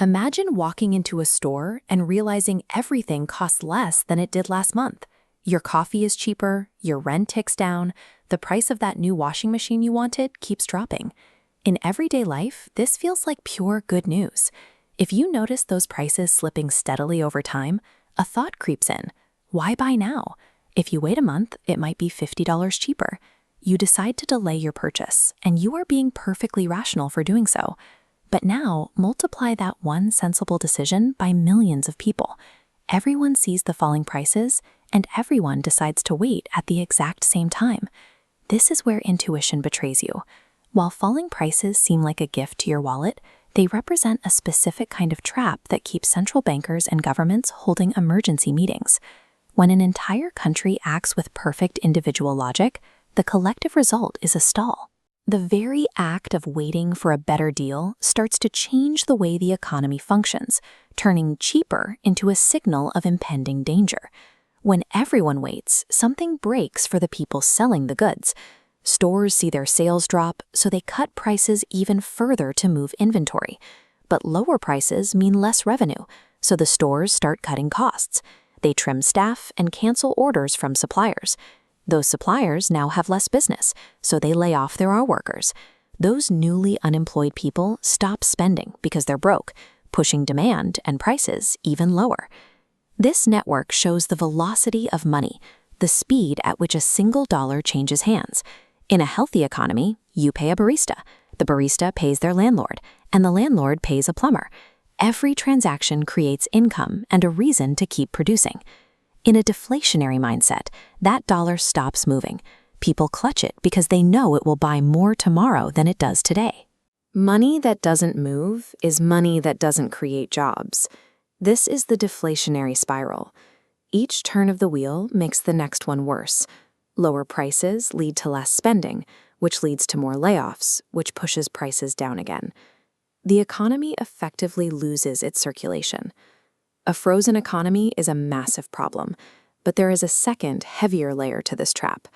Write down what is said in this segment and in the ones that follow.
Imagine walking into a store and realizing everything costs less than it did last month. Your coffee is cheaper, your rent ticks down, the price of that new washing machine you wanted keeps dropping. In everyday life, this feels like pure good news. If you notice those prices slipping steadily over time, a thought creeps in. Why buy now? If you wait a month, it might be $50 cheaper. You decide to delay your purchase, and you are being perfectly rational for doing so. But now, multiply that one sensible decision by millions of people. Everyone sees the falling prices, and everyone decides to wait at the exact same time. This is where intuition betrays you. While falling prices seem like a gift to your wallet, they represent a specific kind of trap that keeps central bankers and governments holding emergency meetings. When an entire country acts with perfect individual logic, the collective result is a stall. The very act of waiting for a better deal starts to change the way the economy functions, turning cheaper into a signal of impending danger. When everyone waits, something breaks for the people selling the goods. Stores see their sales drop, so they cut prices even further to move inventory. But lower prices mean less revenue, so the stores start cutting costs. They trim staff and cancel orders from suppliers. Those suppliers now have less business, so they lay off their workers. Those newly unemployed people stop spending because they're broke, pushing demand and prices even lower. This network shows the velocity of money, the speed at which a single dollar changes hands. In a healthy economy, you pay a barista, the barista pays their landlord, and the landlord pays a plumber. Every transaction creates income and a reason to keep producing. In a deflationary mindset, that dollar stops moving. People clutch it because they know it will buy more tomorrow than it does today. Money that doesn't move is money that doesn't create jobs. This is the deflationary spiral. Each turn of the wheel makes the next one worse. Lower prices lead to less spending, which leads to more layoffs, which pushes prices down again. The economy effectively loses its circulation. A frozen economy is a massive problem, but there is a second, heavier layer to this trap.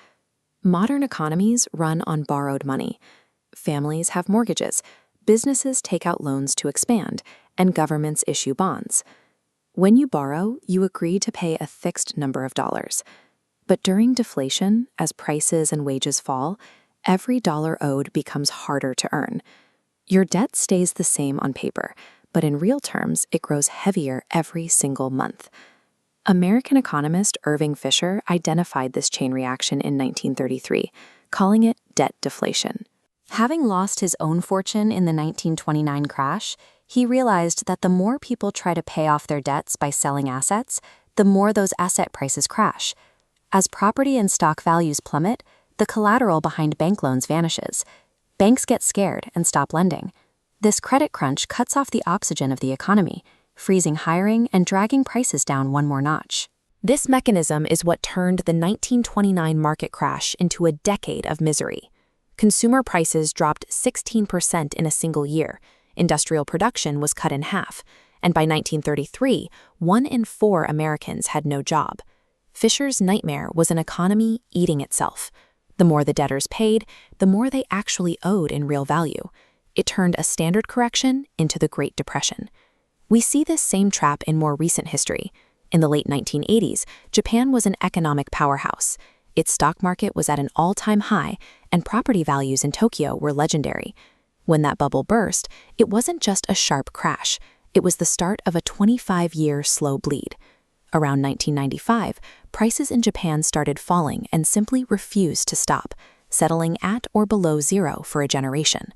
Modern economies run on borrowed money. Families have mortgages, businesses take out loans to expand, and governments issue bonds. When you borrow, you agree to pay a fixed number of dollars. But during deflation, as prices and wages fall, every dollar owed becomes harder to earn. Your debt stays the same on paper, but in real terms, it grows heavier every single month. American economist Irving Fisher identified this chain reaction in 1933, calling it debt deflation. Having lost his own fortune in the 1929 crash, he realized that the more people try to pay off their debts by selling assets, the more those asset prices crash. As property and stock values plummet, the collateral behind bank loans vanishes. Banks get scared and stop lending. This credit crunch cuts off the oxygen of the economy, freezing hiring and dragging prices down one more notch. This mechanism is what turned the 1929 market crash into a decade of misery. Consumer prices dropped 16% in a single year, industrial production was cut in half, and by 1933, 1 in 4 Americans had no job. Fisher's nightmare was an economy eating itself. The more the debtors paid, the more they actually owed in real value. It turned a standard correction into the Great Depression. We see this same trap in more recent history. In the late 1980s, Japan was an economic powerhouse. Its stock market was at an all-time high, and property values in Tokyo were legendary. When that bubble burst, it wasn't just a sharp crash. It was the start of a 25-year slow bleed. Around 1995, prices in Japan started falling and simply refused to stop, settling at or below zero for a generation.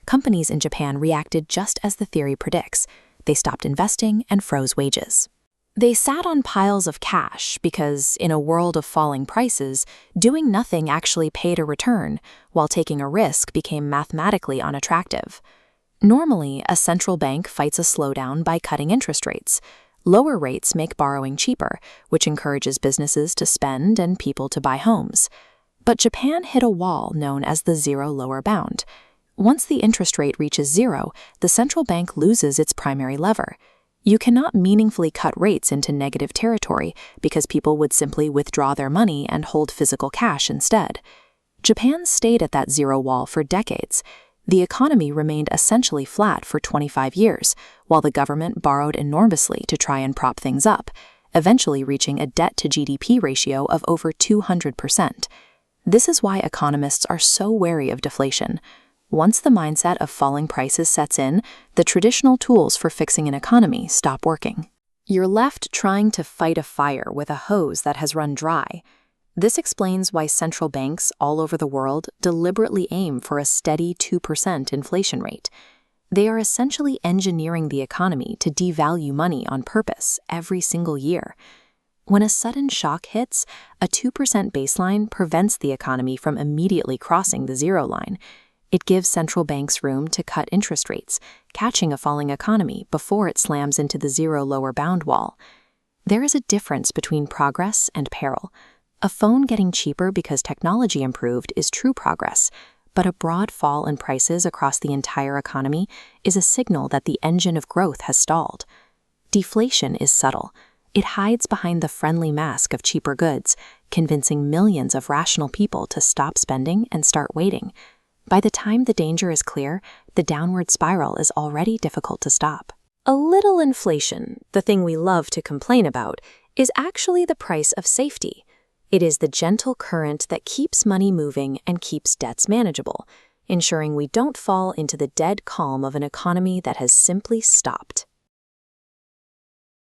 Companies in Japan reacted just as the theory predicts. They stopped investing and froze wages. They sat on piles of cash because, in a world of falling prices, doing nothing actually paid a return, while taking a risk became mathematically unattractive. Normally, a central bank fights a slowdown by cutting interest rates. Lower rates make borrowing cheaper, which encourages businesses to spend and people to buy homes. But Japan hit a wall known as the zero lower bound. Once the interest rate reaches zero, the central bank loses its primary lever. You cannot meaningfully cut rates into negative territory because people would simply withdraw their money and hold physical cash instead. Japan stayed at that zero wall for decades. The economy remained essentially flat for 25 years, while the government borrowed enormously to try and prop things up, eventually reaching a debt-to-GDP ratio of over 200%. This is why economists are so wary of deflation. Once the mindset of falling prices sets in, the traditional tools for fixing an economy stop working. You're left trying to fight a fire with a hose that has run dry. This explains why central banks all over the world deliberately aim for a steady 2% inflation rate. They are essentially engineering the economy to devalue money on purpose every single year. When a sudden shock hits, a 2% baseline prevents the economy from immediately crossing the zero line. It gives central banks room to cut interest rates, catching a falling economy before it slams into the zero lower bound wall. There is a difference between progress and peril. A phone getting cheaper because technology improved is true progress, but a broad fall in prices across the entire economy is a signal that the engine of growth has stalled. Deflation is subtle. It hides behind the friendly mask of cheaper goods, convincing millions of rational people to stop spending and start waiting. By the time the danger is clear, the downward spiral is already difficult to stop. A little inflation, the thing we love to complain about, is actually the price of safety. It is the gentle current that keeps money moving and keeps debts manageable, ensuring we don't fall into the dead calm of an economy that has simply stopped.